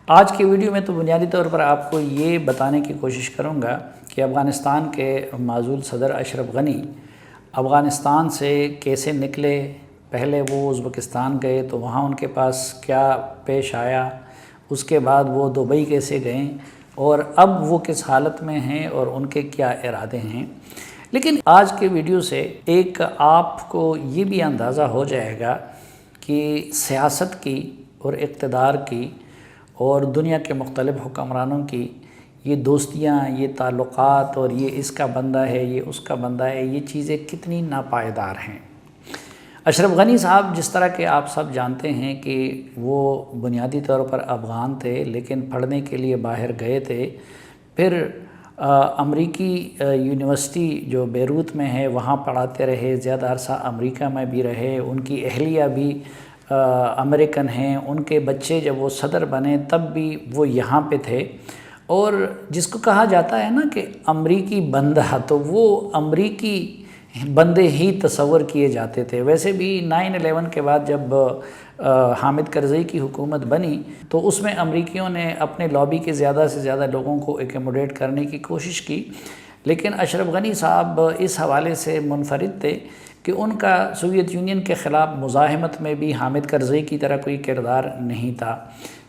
آج کی ویڈیو میں تو بنیادی طور پر آپ کو یہ بتانے کی کوشش کروں گا کہ افغانستان کے معزول صدر اشرف غنی افغانستان سے کیسے نکلے، پہلے وہ ازبکستان گئے تو وہاں ان کے پاس کیا پیش آیا، اس کے بعد وہ دبئی کیسے گئے اور اب وہ کس حالت میں ہیں اور ان کے کیا ارادے ہیں۔ لیکن آج کے ویڈیو سے ایک آپ کو یہ بھی اندازہ ہو جائے گا کہ سیاست کی اور اقتدار کی اور دنیا کے مختلف حکمرانوں کی یہ دوستیاں، یہ تعلقات اور یہ اس کا بندہ ہے، یہ اس کا بندہ ہے، یہ چیزیں کتنی ناپائیدار ہیں۔ اشرف غنی صاحب جس طرح کہ آپ سب جانتے ہیں کہ وہ بنیادی طور پر افغان تھے لیکن پڑھنے کے لیے باہر گئے تھے، پھر امریکی یونیورسٹی جو بیروت میں ہے وہاں پڑھاتے رہے، زیادہ عرصہ امریکہ میں بھی رہے، ان کی اہلیہ بھی امریکن ہیں، ان کے بچے جب وہ صدر بنے تب بھی وہ یہاں پہ تھے، اور جس کو کہا جاتا ہے نا کہ امریکی بندہ، تو وہ امریکی بندے ہی تصور کیے جاتے تھے۔ ویسے بھی 9/11 کے بعد جب حامد کرزئی کی حکومت بنی تو اس میں امریکیوں نے اپنے لابی کے زیادہ سے زیادہ لوگوں کو ایکوموڈیٹ کرنے کی کوشش کی، لیکن اشرف غنی صاحب اس حوالے سے منفرد تھے کہ ان کا سوویت یونین کے خلاف مزاحمت میں بھی حامد کرزئی کی طرح کوئی کردار نہیں تھا۔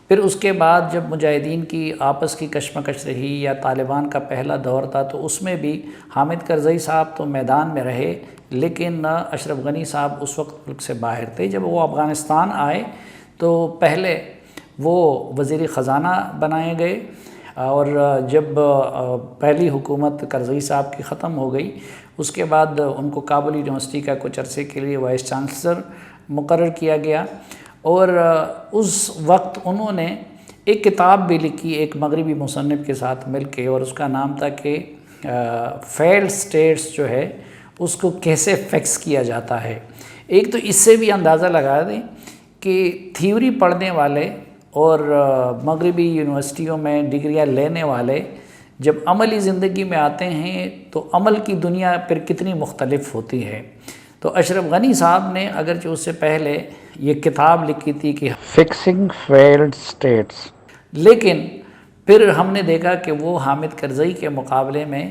پھر اس کے بعد جب مجاہدین کی آپس کی کشمکش رہی یا طالبان کا پہلا دور تھا تو اس میں بھی حامد کرزئی صاحب تو میدان میں رہے، لیکن اشرف غنی صاحب اس وقت ملک سے باہر تھے۔ جب وہ افغانستان آئے تو پہلے وہ وزیر خزانہ بنائے گئے، اور جب پہلی حکومت کرزئی صاحب کی ختم ہو گئی اس کے بعد ان کو کابل یونیورسٹی کا کچھ عرصے کے لیے وائس چانسلر مقرر کیا گیا، اور اس وقت انہوں نے ایک کتاب بھی لکھی ایک مغربی مصنف کے ساتھ مل کے، اور اس کا نام تھا کہ فیلڈ سٹیٹس جو ہے اس کو کیسے فکس کیا جاتا ہے۔ ایک تو اس سے بھی اندازہ لگا دیں کہ تھیوری پڑھنے والے اور مغربی یونیورسٹیوں میں ڈگریاں لینے والے جب عملی زندگی میں آتے ہیں تو عمل کی دنیا پھر کتنی مختلف ہوتی ہے۔ تو اشرف غنی صاحب نے اگرچہ اس سے پہلے یہ کتاب لکھی تھی کہ فکسنگ فیلڈ سٹیٹس، لیکن پھر ہم نے دیکھا کہ وہ حامد کرزئی کے مقابلے میں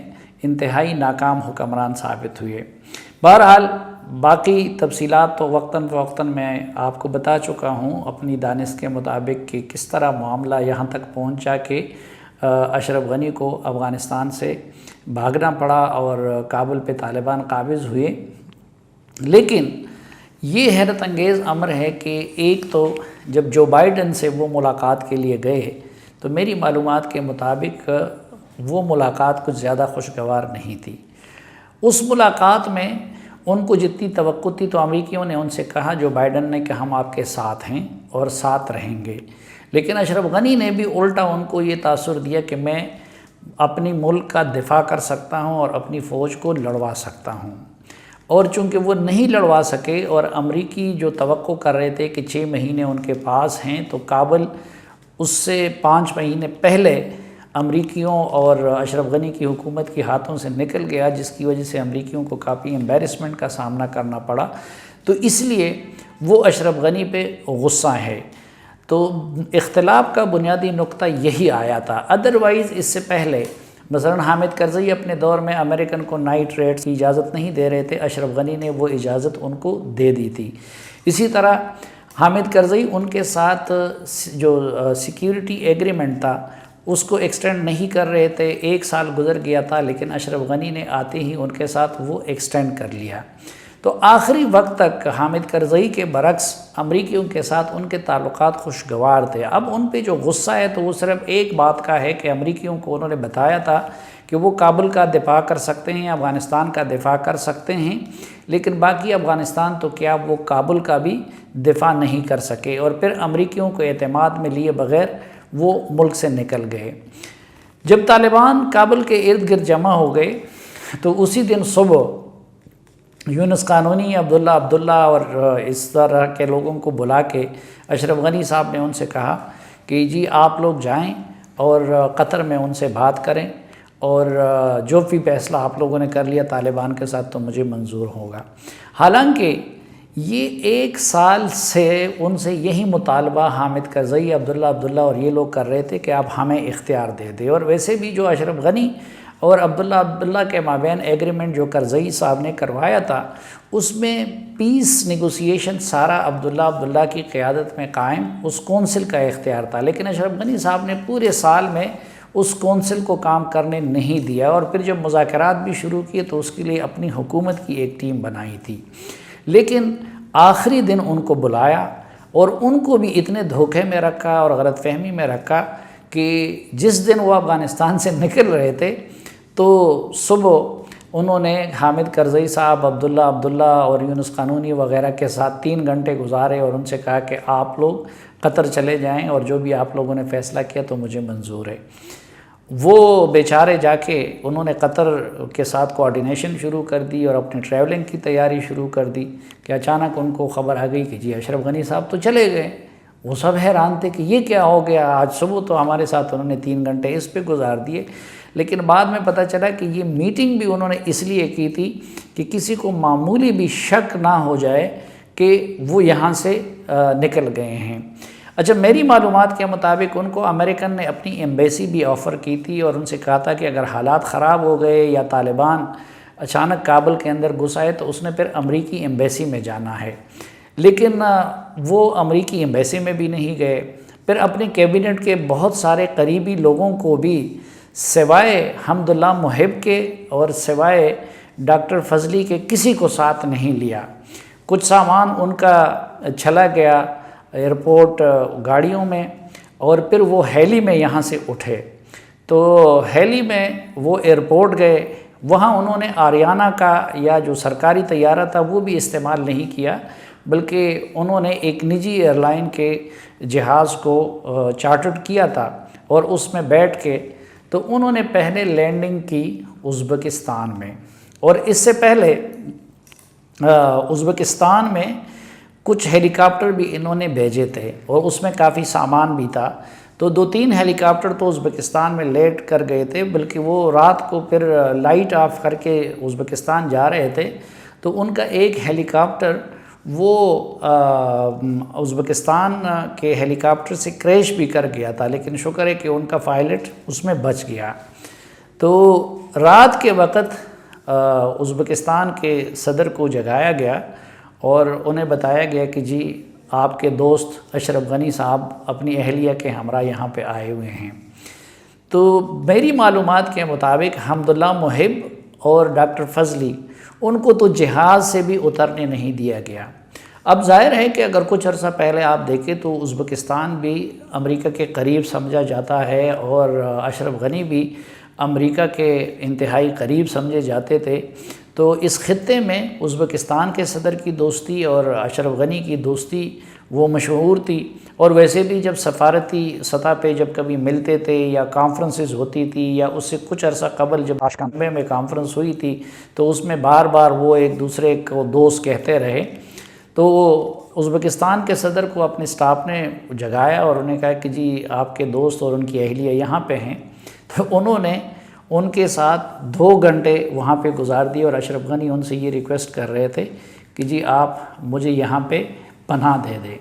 انتہائی ناکام حکمران ثابت ہوئے۔ بہرحال باقی تفصیلات تو وقتاً فوقتاً میں آپ کو بتا چکا ہوں اپنی دانش کے مطابق کہ کس طرح معاملہ یہاں تک پہنچا کہ اشرف غنی کو افغانستان سے بھاگنا پڑا اور کابل پہ طالبان قابض ہوئے۔ لیکن یہ حیرت انگیز امر ہے کہ ایک تو جب جو بائیڈن سے وہ ملاقات کے لیے گئے تو میری معلومات کے مطابق وہ ملاقات کچھ زیادہ خوشگوار نہیں تھی۔ اس ملاقات میں ان کو جتنی توقع تھی تو امریکیوں نے ان سے کہا، جو بائیڈن نے، کہ ہم آپ کے ساتھ ہیں اور ساتھ رہیں گے، لیکن اشرف غنی نے بھی الٹا ان کو یہ تاثر دیا کہ میں اپنی ملک کا دفاع کر سکتا ہوں اور اپنی فوج کو لڑوا سکتا ہوں، اور چونکہ وہ نہیں لڑوا سکے اور امریکی جو توقع کر رہے تھے کہ 6 مہینے ان کے پاس ہیں، تو کابل اس سے 5 مہینے پہلے امریکیوں اور اشرف غنی کی حکومت کے ہاتھوں سے نکل گیا، جس کی وجہ سے امریکیوں کو کافی امبیرسمنٹ کا سامنا کرنا پڑا۔ تو اس لیے وہ اشرف غنی پہ غصہ ہے۔ تو اختلاف کا بنیادی نقطہ یہی آیا تھا۔ ادروائز اس سے پہلے مثلا حامد کرزئی اپنے دور میں امریکن کو نائٹ ریڈز کی اجازت نہیں دے رہے تھے، اشرف غنی نے وہ اجازت ان کو دے دی تھی۔ اسی طرح حامد کرزئی ان کے ساتھ جو سیکیورٹی ایگریمنٹ تھا اس کو ایکسٹینڈ نہیں کر رہے تھے، 1 سال گزر گیا تھا، لیکن اشرف غنی نے آتے ہی ان کے ساتھ وہ ایکسٹینڈ کر لیا۔ تو آخری وقت تک حامد کرزئی کے برعکس امریکیوں کے ساتھ ان کے تعلقات خوشگوار تھے۔ اب ان پہ جو غصہ ہے تو وہ صرف ایک بات کا ہے کہ امریکیوں کو انہوں نے بتایا تھا کہ وہ کابل کا دفاع کر سکتے ہیں، افغانستان کا دفاع کر سکتے ہیں، لیکن باقی افغانستان تو کیا وہ کابل کا بھی دفاع نہیں کر سکے، اور پھر امریکیوں کو اعتماد میں لیے بغیر وہ ملک سے نکل گئے۔ جب طالبان کابل کے ارد گرد جمع ہو گئے تو اسی دن صبح یونس قانونی، عبداللہ اور اس طرح کے لوگوں کو بلا کے اشرف غنی صاحب نے ان سے کہا کہ جی آپ لوگ جائیں اور قطر میں ان سے بات کریں، اور جو بھی فیصلہ آپ لوگوں نے کر لیا طالبان کے ساتھ تو مجھے منظور ہوگا۔ حالانکہ یہ 1 سال سے ان سے یہی مطالبہ حامد کرزئی، عبداللہ اور یہ لوگ کر رہے تھے کہ آپ ہمیں اختیار دے دیں۔ اور ویسے بھی جو اشرف غنی اور عبداللہ کے مابین ایگریمنٹ جو کرزئی صاحب نے کروایا تھا، اس میں پیس نیگوسیشن سارا عبداللہ کی قیادت میں قائم اس کونسل کا اختیار تھا، لیکن اشرف غنی صاحب نے پورے سال میں اس کونسل کو کام کرنے نہیں دیا، اور پھر جب مذاکرات بھی شروع کیے تو اس کے لیے اپنی حکومت کی ایک ٹیم بنائی تھی، لیکن آخری دن ان کو بلایا اور ان کو بھی اتنے دھوکے میں رکھا اور غلط فہمی میں رکھا کہ جس دن وہ افغانستان سے نکل رہے تھے تو صبح انہوں نے حامد کرزئی صاحب، عبداللہ اور یونس قانونی وغیرہ کے ساتھ 3 گھنٹے گزارے اور ان سے کہا کہ آپ لوگ قطر چلے جائیں اور جو بھی آپ لوگوں نے فیصلہ کیا تو مجھے منظور ہے۔ وہ بیچارے جا کے انہوں نے قطر کے ساتھ کوارڈینیشن شروع کر دی اور اپنی ٹریولنگ کی تیاری شروع کر دی کہ اچانک ان کو خبر آ گئی کہ جی اشرف غنی صاحب تو چلے گئے۔ وہ سب حیران تھے کہ یہ کیا ہو گیا، آج صبح تو ہمارے ساتھ انہوں نے 3 گھنٹے اس پہ گزار دیے، لیکن بعد میں پتہ چلا کہ یہ میٹنگ بھی انہوں نے اس لیے کی تھی کہ کسی کو معمولی بھی شک نہ ہو جائے کہ وہ یہاں سے نکل گئے ہیں۔ اچھا، میری معلومات کے مطابق ان کو امریکن نے اپنی ایمبیسی بھی آفر کی تھی اور ان سے کہا تھا کہ اگر حالات خراب ہو گئے یا طالبان اچانک کابل کے اندر گھس آئے تو اس نے پھر امریکی ایمبیسی میں جانا ہے، لیکن وہ امریکی ایمبیسی میں بھی نہیں گئے۔ پھر اپنے کیبنٹ کے بہت سارے قریبی لوگوں کو بھی سوائے حمداللہ محب کے اور سوائے ڈاکٹر فضلی کے کسی کو ساتھ نہیں لیا۔ کچھ سامان ان کا چلا گیا ایئرپورٹ گاڑیوں میں، اور پھر وہ ہیلی میں یہاں سے اٹھے، تو ہیلی میں وہ ایئرپورٹ گئے، وہاں انہوں نے آریانہ کا یا جو سرکاری طیارہ تھا وہ بھی استعمال نہیں کیا، بلکہ انہوں نے ایک نجی ایئر لائن کے جہاز کو چارٹرڈ کیا تھا، اور اس میں بیٹھ کے تو انہوں نے پہلے لینڈنگ کی ازبکستان میں، اور اس سے پہلے ازبکستان میں کچھ ہیلی کاپٹر بھی انہوں نے بھیجے تھے اور اس میں کافی سامان بھی تھا، تو 2-3 ہیلی کاپٹر تو ازبکستان میں لیٹ کر گئے تھے، بلکہ وہ رات کو پھر لائٹ آف کر کے ازبکستان جا رہے تھے، تو ان کا ایک ہیلی کاپٹر وہ ازبکستان کے ہیلی کاپٹر سے کریش بھی کر گیا تھا، لیکن شکر ہے کہ ان کا پائلٹ اس میں بچ گیا۔ تو رات کے وقت ازبکستان کے صدر کو جگایا گیا اور انہیں بتایا گیا کہ جی آپ کے دوست اشرف غنی صاحب اپنی اہلیہ کے ہمراہ یہاں پہ آئے ہوئے ہیں۔ تو میری معلومات کے مطابق حمداللہ محب اور ڈاکٹر فضلی ان کو تو جہاز سے بھی اترنے نہیں دیا گیا۔ اب ظاہر ہے کہ اگر کچھ عرصہ پہلے آپ دیکھیں تو ازبکستان بھی امریکہ کے قریب سمجھا جاتا ہے اور اشرف غنی بھی امریکہ کے انتہائی قریب سمجھے جاتے تھے، تو اس خطے میں ازبکستان کے صدر کی دوستی اور اشرف غنی کی دوستی وہ مشہور تھی، اور ویسے بھی جب سفارتی سطح پہ جب کبھی ملتے تھے یا کانفرنسز ہوتی تھی، یا اس سے کچھ عرصہ قبل جب تاشکند میں کانفرنس ہوئی تھی تو اس میں بار بار وہ ایک دوسرے کو دوست کہتے رہے، تو ازبکستان کے صدر کو اپنے سٹاف نے جگایا اور انہیں کہا کہ جی آپ کے دوست اور ان کی اہلیہ یہاں پہ ہیں، تو انہوں نے ان کے ساتھ 2 گھنٹے وہاں پہ گزار دیے، اور اشرف غنی ان سے یہ ریکویسٹ کر رہے تھے کہ جی آپ مجھے یہاں پہ پناہ دے دیں۔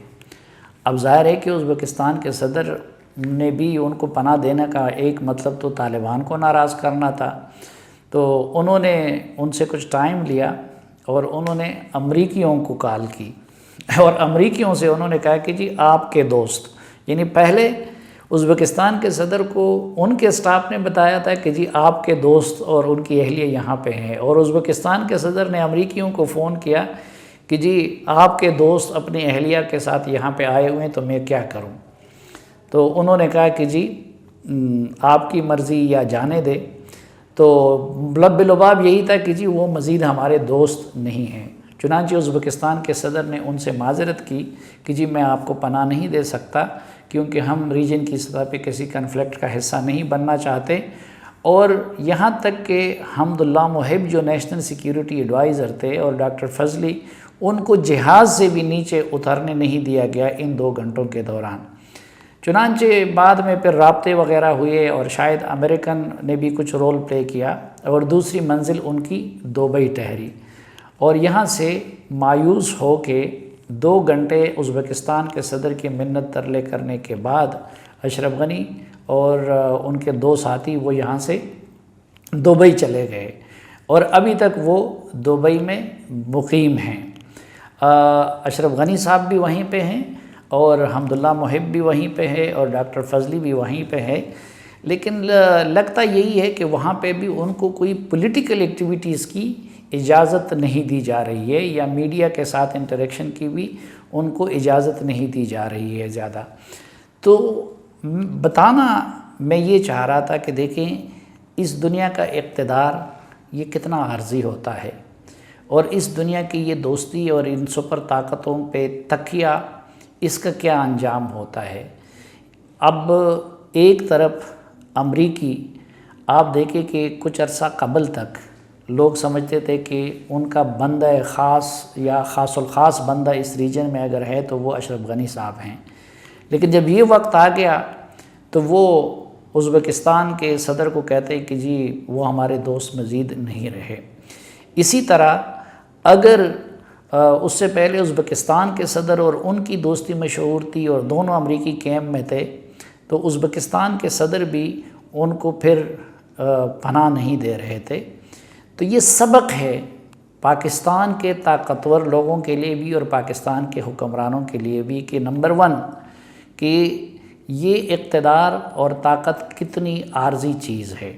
اب ظاہر ہے کہ ازبکستان کے صدر نے بھی ان کو پناہ دینے کا ایک مطلب تو طالبان کو ناراض کرنا تھا، تو انہوں نے ان سے کچھ ٹائم لیا اور انہوں نے امریکیوں کو کال کی، اور امریکیوں سے انہوں نے کہا کہ جی آپ کے دوست، یعنی پہلے ازبکستان کے صدر کو ان کے سٹاف نے بتایا تھا کہ جی آپ کے دوست اور ان کی اہلیہ یہاں پہ ہیں، اور ازبکستان کے صدر نے امریکیوں کو فون کیا کہ جی آپ کے دوست اپنی اہلیہ کے ساتھ یہاں پہ آئے ہوئے ہیں تو میں کیا کروں؟ تو انہوں نے کہا کہ جی آپ کی مرضی یا جانے دے، تو لب لباب یہی تھا کہ جی وہ مزید ہمارے دوست نہیں ہیں۔ چنانچہ ازبکستان کے صدر نے ان سے معذرت کی کہ جی میں آپ کو پناہ نہیں دے سکتا، کیونکہ ہم ریجن کی سطح پہ کسی کنفلکٹ کا حصہ نہیں بننا چاہتے، اور یہاں تک کہ حمداللہ محب جو نیشنل سیکیورٹی ایڈوائزر تھے اور ڈاکٹر فضلی، ان کو جہاز سے بھی نیچے اترنے نہیں دیا گیا ان 2 گھنٹوں کے دوران۔ چنانچہ بعد میں پھر رابطے وغیرہ ہوئے اور شاید امریکن نے بھی کچھ رول پلے کیا، اور دوسری منزل ان کی دبئی ٹھہری، اور یہاں سے مایوس ہو کے 2 گھنٹے ازبکستان کے صدر کی منت ترلے کرنے کے بعد اشرف غنی اور ان کے 2 ساتھی وہ یہاں سے دبئی چلے گئے، اور ابھی تک وہ دبئی میں مقیم ہیں۔ اشرف غنی صاحب بھی وہیں پہ ہیں، اور حمداللہ محب بھی وہیں پہ ہے، اور ڈاکٹر فضلی بھی وہیں پہ ہے، لیکن لگتا یہی ہے کہ وہاں پہ بھی ان کو کوئی پولیٹیکل ایکٹیویٹیز کی اجازت نہیں دی جا رہی ہے، یا میڈیا کے ساتھ انٹریکشن کی بھی ان کو اجازت نہیں دی جا رہی ہے زیادہ۔ تو بتانا میں یہ چاہ رہا تھا کہ دیکھیں اس دنیا کا اقتدار یہ کتنا عارضی ہوتا ہے، اور اس دنیا کی یہ دوستی اور ان سپر طاقتوں پہ تکیہ، اس کا کیا انجام ہوتا ہے۔ اب ایک طرف امریکی، آپ دیکھیں کہ کچھ عرصہ قبل تک لوگ سمجھتے تھے کہ ان کا بندہ خاص یا خاص الخاص بندہ اس ریجن میں اگر ہے تو وہ اشرف غنی صاحب ہیں، لیکن جب یہ وقت آ گیا تو وہ ازبکستان کے صدر کو کہتے ہیں کہ جی وہ ہمارے دوست مزید نہیں رہے۔ اسی طرح اگر اس سے پہلے ازبکستان کے صدر اور ان کی دوستی مشہور تھی اور دونوں امریکی کیمپ میں تھے، تو ازبکستان کے صدر بھی ان کو پھر پناہ نہیں دے رہے تھے۔ تو یہ سبق ہے پاکستان کے طاقتور لوگوں کے لیے بھی اور پاکستان کے حکمرانوں کے لیے بھی، کہ نمبر 1 کہ یہ اقتدار اور طاقت کتنی عارضی چیز ہے۔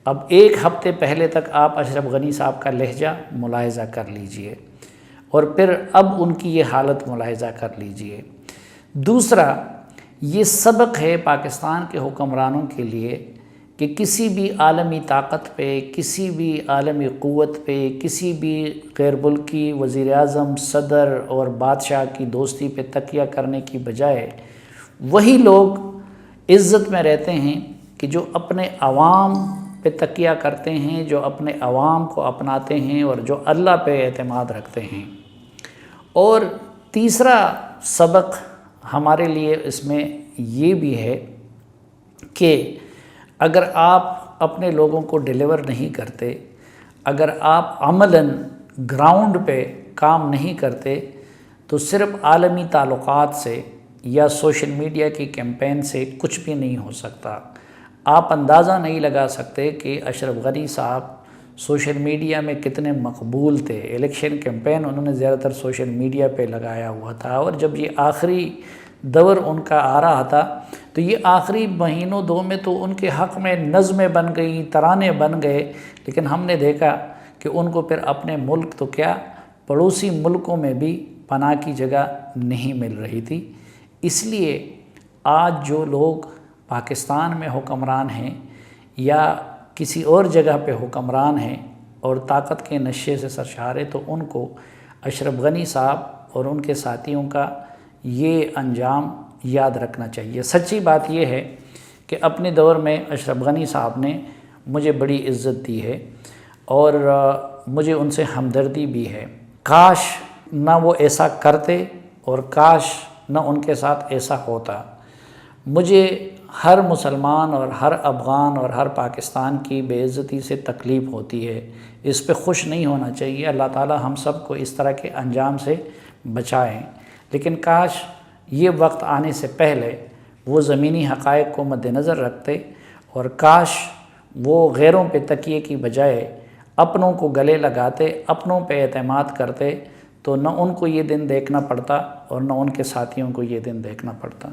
اب 1 ہفتے پہلے تک آپ اشرف غنی صاحب کا لہجہ ملاحظہ کر لیجئے، اور پھر اب ان کی یہ حالت ملاحظہ کر لیجئے۔ دوسرا، یہ سبق ہے پاکستان کے حکمرانوں کے لیے کہ کسی بھی عالمی طاقت پہ، کسی بھی عالمی قوت پہ، کسی بھی غیر ملکی وزیر اعظم، صدر اور بادشاہ کی دوستی پہ تکیہ کرنے کی بجائے وہی لوگ عزت میں رہتے ہیں کہ جو اپنے عوام پہ تکیہ کرتے ہیں، جو اپنے عوام کو اپناتے ہیں اور جو اللہ پہ اعتماد رکھتے ہیں۔ اور تیسرا سبق ہمارے لیے اس میں یہ بھی ہے کہ اگر آپ اپنے لوگوں کو ڈیلیور نہیں کرتے، اگر آپ عملاً گراؤنڈ پہ کام نہیں کرتے، تو صرف عالمی تعلقات سے یا سوشل میڈیا کی کیمپین سے کچھ بھی نہیں ہو سکتا۔ آپ اندازہ نہیں لگا سکتے کہ اشرف غنی صاحب سوشل میڈیا میں کتنے مقبول تھے۔ الیکشن کیمپین انہوں نے زیادہ تر سوشل میڈیا پہ لگایا ہوا تھا، اور جب یہ آخری دور ان کا آ رہا تھا تو یہ آخری مہینوں 2 میں تو ان کے حق میں نظمیں بن گئیں، ترانے بن گئے، لیکن ہم نے دیکھا کہ ان کو پھر اپنے ملک تو کیا پڑوسی ملکوں میں بھی پناہ کی جگہ نہیں مل رہی تھی۔ اس لیے آج جو لوگ پاکستان میں حکمران ہیں یا کسی اور جگہ پہ حکمران ہیں اور طاقت کے نشے سے سرشار ہیں، تو ان کو اشرف غنی صاحب اور ان کے ساتھیوں کا یہ انجام یاد رکھنا چاہیے۔ سچی بات یہ ہے کہ اپنے دور میں اشرف غنی صاحب نے مجھے بڑی عزت دی ہے، اور مجھے ان سے ہمدردی بھی ہے۔ کاش نہ وہ ایسا کرتے، اور کاش نہ ان کے ساتھ ایسا ہوتا۔ مجھے ہر مسلمان اور ہر افغان اور ہر پاکستان کی بے عزتی سے تکلیف ہوتی ہے، اس پہ خوش نہیں ہونا چاہیے۔ اللہ تعالی ہم سب کو اس طرح کے انجام سے بچائیں، لیکن کاش یہ وقت آنے سے پہلے وہ زمینی حقائق کو مد نظر رکھتے، اور کاش وہ غیروں پہ تکیے کی بجائے اپنوں کو گلے لگاتے، اپنوں پہ اعتماد کرتے، تو نہ ان کو یہ دن دیکھنا پڑتا اور نہ ان کے ساتھیوں کو یہ دن دیکھنا پڑتا۔